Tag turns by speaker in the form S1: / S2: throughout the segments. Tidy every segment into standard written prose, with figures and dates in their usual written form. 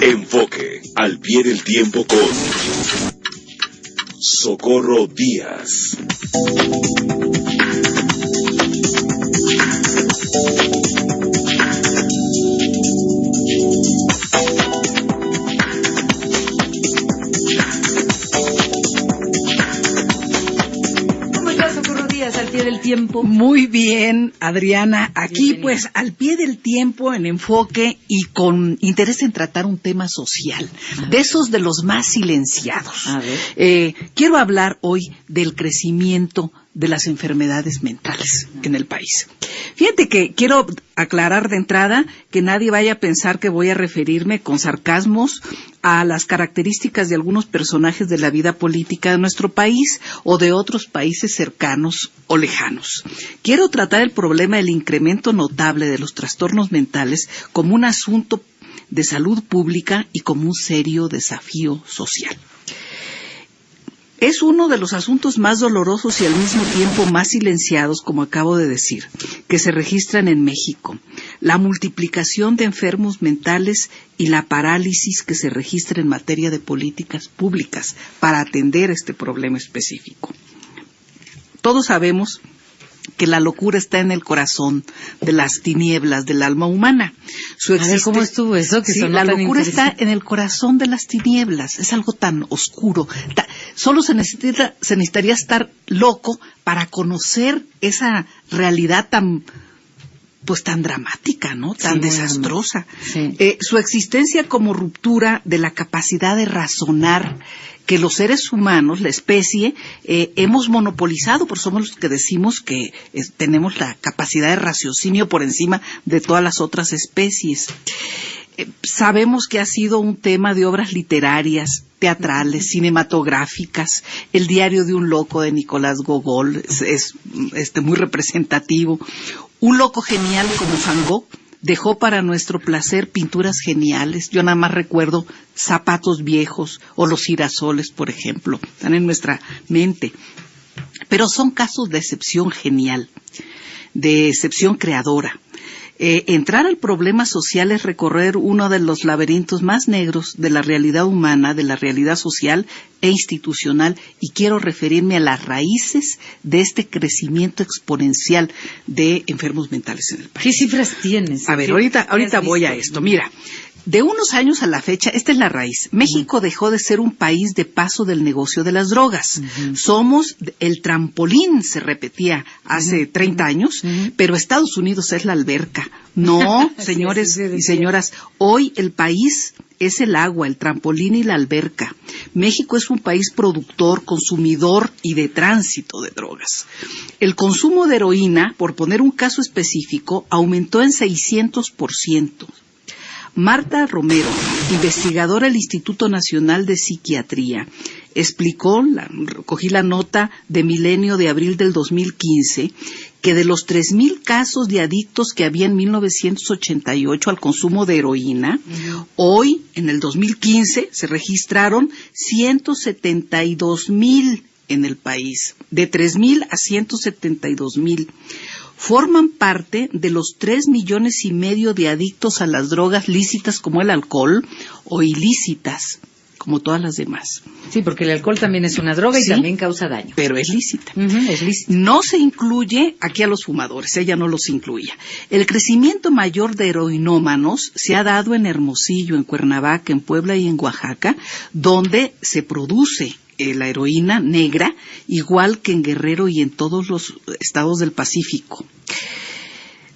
S1: Enfoque al pie del tiempo con Socorro Díaz.
S2: Al pie del tiempo.
S3: Muy bien, Adriana. Aquí pues al pie del tiempo, en enfoque y con interés en tratar un tema social, de esos de los más silenciados. Quiero hablar hoy del crecimiento de las enfermedades mentales en el país. Fíjate que quiero aclarar de entrada que nadie vaya a pensar que voy a referirme con sarcasmos a las características de algunos personajes de la vida política de nuestro país o de otros países cercanos o lejanos. Quiero tratar el problema del incremento notable de los trastornos mentales como un asunto de salud pública y como un serio desafío social. Es uno de los asuntos más dolorosos y al mismo tiempo más silenciados, como acabo de decir, que se registran en México. La multiplicación de enfermos mentales y la parálisis que se registra en materia de políticas públicas para atender este problema específico. Todos sabemos que la locura está en el corazón de las tinieblas del alma humana.
S2: ¿Cómo estuvo eso?
S3: La locura está en el corazón de las tinieblas. Es algo tan oscuro. Solo se necesitaría estar loco para conocer esa realidad tan dramática, ¿no? Tan desastrosa.
S2: Sí.
S3: Su existencia como ruptura de la capacidad de razonar que los seres humanos, la especie, hemos monopolizado, porque somos los que decimos que tenemos la capacidad de raciocinio por encima de todas las otras especies. Sabemos que ha sido un tema de obras literarias, teatrales, cinematográficas. El diario de un loco de Nicolás Gogol es muy representativo. Un loco genial como Van Gogh dejó para nuestro placer pinturas geniales. Yo nada más recuerdo Zapatos Viejos o Los Girasoles, por ejemplo. Están en nuestra mente. Pero son casos de excepción genial, de excepción creadora. Entrar al problema social es recorrer uno de los laberintos más negros de la realidad humana, de la realidad social e institucional, y quiero referirme a las raíces de este crecimiento exponencial de enfermos mentales en el país.
S2: ¿Qué cifras tienes?
S3: A ver, ahorita voy a esto. Mira, de unos años a la fecha, esta es la raíz. México dejó de ser un país de paso del negocio de las drogas. Somos el trampolín, se repetía hace 30 años, pero Estados Unidos es la alberca. No, señores y señoras, hoy el país es el agua, el trampolín y la alberca. México es un país productor, consumidor y de tránsito de drogas. El consumo de heroína, por poner un caso específico, aumentó en 600%. Marta Romero, investigadora del Instituto Nacional de Psiquiatría, explicó, cogí la nota de Milenio de abril del 2015, que de los 3,000 casos de adictos que había en 1988 al consumo de heroína, hoy, en el 2015, se registraron 172,000 en el país, de 3,000 a 172,000. Forman parte de los 3,5 millones de adictos a las drogas lícitas como el alcohol o ilícitas como todas las demás.
S2: Sí, porque el alcohol también es una droga y también causa daño.
S3: Pero es lícita.
S2: Es lícita.
S3: No se incluye aquí a los fumadores, ella no los incluía. El crecimiento mayor de heroinómanos se ha dado en Hermosillo, en Cuernavaca, en Puebla y en Oaxaca, donde se produce la heroína negra, igual que en Guerrero y en todos los estados del Pacífico.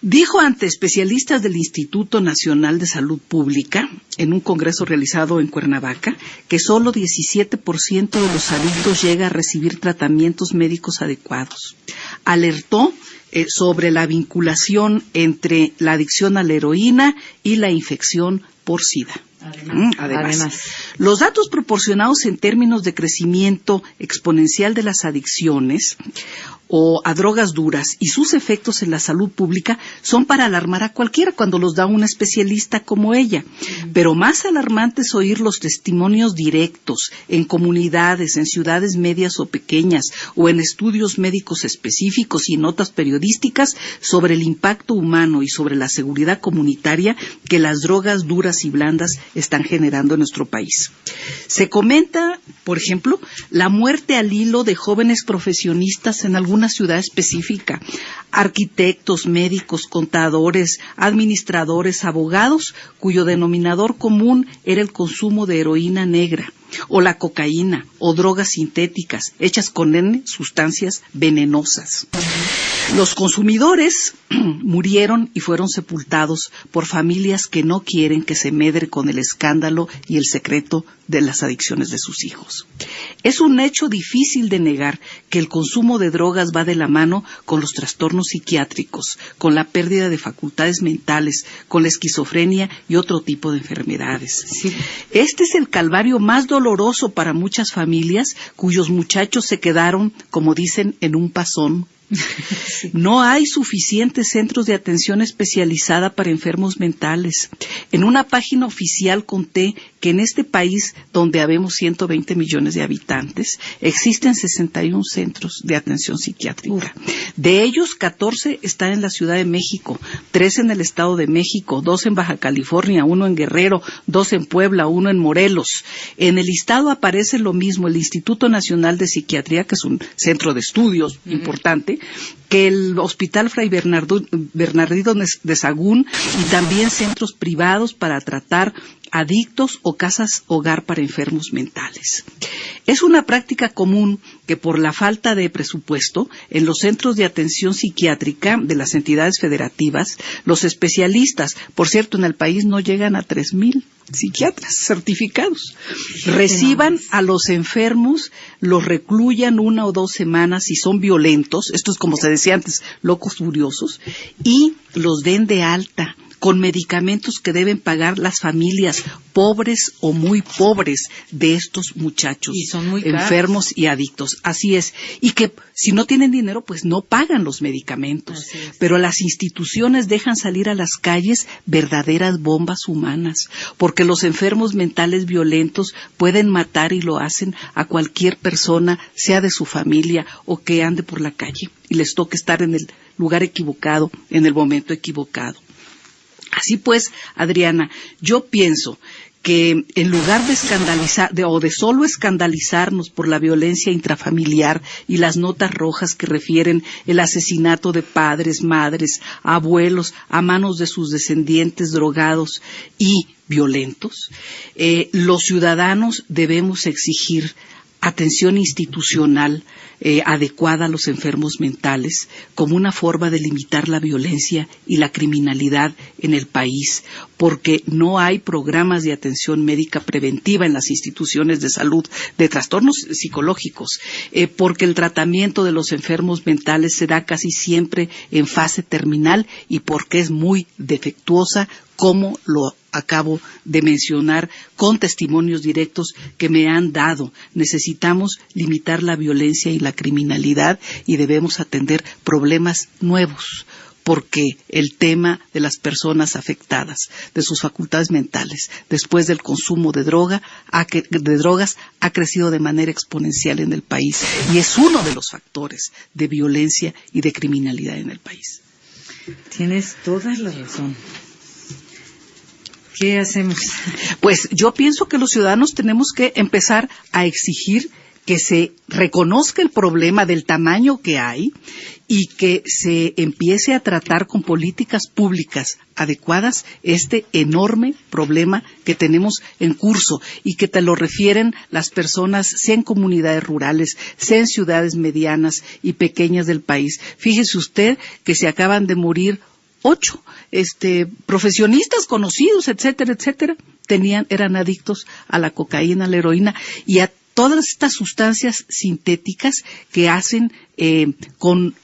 S3: Dijo ante especialistas del Instituto Nacional de Salud Pública, en un congreso realizado en Cuernavaca, que solo 17% de los adictos llega a recibir tratamientos médicos adecuados. Alertó sobre la vinculación entre la adicción a la heroína y la infección por SIDA. Además, los datos proporcionados en términos de crecimiento exponencial de las adicciones o a drogas duras y sus efectos en la salud pública son para alarmar a cualquiera cuando los da un especialista como ella. Pero más alarmante es oír los testimonios directos en comunidades, en ciudades medias o pequeñas, o en estudios médicos específicos y notas periodísticas sobre el impacto humano y sobre la seguridad comunitaria que las drogas duras y blandas están generando en nuestro país. Se comenta, por ejemplo, la muerte al hilo de jóvenes profesionistas en alguna ciudad específica, arquitectos, médicos, contadores, administradores, abogados, cuyo denominador común era el consumo de heroína negra, o la cocaína, o drogas sintéticas, hechas con sustancias venenosas. Los consumidores murieron y fueron sepultados por familias que no quieren que se medre con el escándalo y el secreto de las adicciones de sus hijos. Es un hecho difícil de negar que el consumo de drogas va de la mano con los trastornos psiquiátricos, con la pérdida de facultades mentales, con la esquizofrenia y otro tipo de enfermedades. Sí. Este es el calvario más doloroso para muchas familias cuyos muchachos se quedaron, como dicen, en un pasón. Sí. No hay suficientes centros de atención especializada para enfermos mentales. En una página oficial conté que en este país, donde habemos 120 millones de habitantes, existen 61 centros de atención psiquiátrica. De ellos, 14 están en la Ciudad de México, 3 en el Estado de México, 2 en Baja California, 1 en Guerrero, 2 en Puebla, 1 en Morelos. En el listado aparece lo mismo el Instituto Nacional de Psiquiatría, que es un centro de estudios importante, que el Hospital Fray Bernardino de Sahagún, y también centros privados para tratar adictos o casas hogar para enfermos mentales. Es una práctica común que por la falta de presupuesto en los centros de atención psiquiátrica de las entidades federativas, los especialistas, por cierto, en el país no llegan a 3,000 psiquiatras certificados, reciban a los enfermos, los recluyan 1 o 2 semanas si son violentos, esto es como se decía antes, locos furiosos, y los den de alta con medicamentos que deben pagar las familias pobres o muy pobres de estos muchachos
S2: y son muy
S3: enfermos y adictos. Así es. Y que si no tienen dinero, pues no pagan los medicamentos. Pero las instituciones dejan salir a las calles verdaderas bombas humanas, porque los enfermos mentales violentos pueden matar, y lo hacen, a cualquier persona, sea de su familia o que ande por la calle y les toque estar en el lugar equivocado, en el momento equivocado. Así pues, Adriana, yo pienso que en lugar de escandalizar o de solo escandalizarnos por la violencia intrafamiliar y las notas rojas que refieren el asesinato de padres, madres, abuelos a manos de sus descendientes drogados y violentos, los ciudadanos debemos exigir atención institucional adecuada a los enfermos mentales como una forma de limitar la violencia y la criminalidad en el país, porque no hay programas de atención médica preventiva en las instituciones de salud de trastornos psicológicos, porque el tratamiento de los enfermos mentales se da casi siempre en fase terminal y porque es muy defectuosa, como lo acabo de mencionar con testimonios directos que me han dado. Necesitamos limitar la violencia y la criminalidad y debemos atender problemas nuevos, porque el tema de las personas afectadas, de sus facultades mentales, después del consumo de drogas, ha crecido de manera exponencial en el país y es uno de los factores de violencia y de criminalidad en el país.
S2: Tienes toda la razón. ¿Qué hacemos?
S3: Pues yo pienso que los ciudadanos tenemos que empezar a exigir que se reconozca el problema del tamaño que hay y que se empiece a tratar con políticas públicas adecuadas este enorme problema que tenemos en curso y que te lo refieren las personas, sea en comunidades rurales, sea en ciudades medianas y pequeñas del país. Fíjese usted que se acaban de morir 8 profesionistas conocidos, etcétera, etcétera, eran adictos a la cocaína, a la heroína y a todas estas sustancias sintéticas que hacen con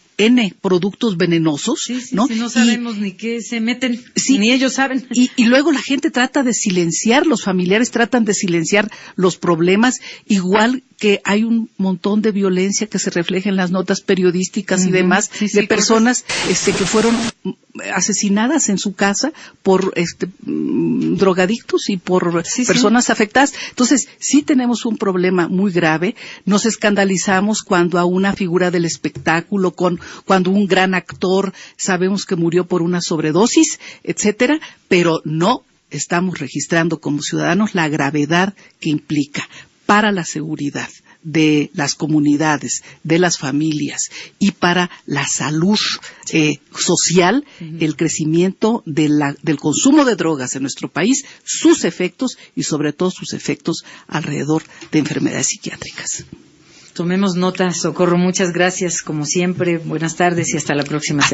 S3: productos venenosos,
S2: sí,
S3: ¿no?
S2: Si no sabemos ni qué se meten, ni ellos saben.
S3: Y luego la gente trata de silenciar, los familiares tratan de silenciar los problemas, igual que hay un montón de violencia que se refleja en las notas periodísticas y demás, de personas que fueron asesinadas en su casa por drogadictos y por personas afectadas. Entonces, sí tenemos un problema muy grave. Nos escandalizamos cuando a una figura del espectáculo, cuando un gran actor sabemos que murió por una sobredosis, etcétera, pero no estamos registrando como ciudadanos la gravedad que implica para la seguridad de las comunidades, de las familias y para la salud social, el crecimiento del consumo de drogas en nuestro país, sus efectos y sobre todo sus efectos alrededor de enfermedades psiquiátricas.
S2: Tomemos nota, Socorro. Muchas gracias, como siempre. Buenas tardes y hasta la próxima semana.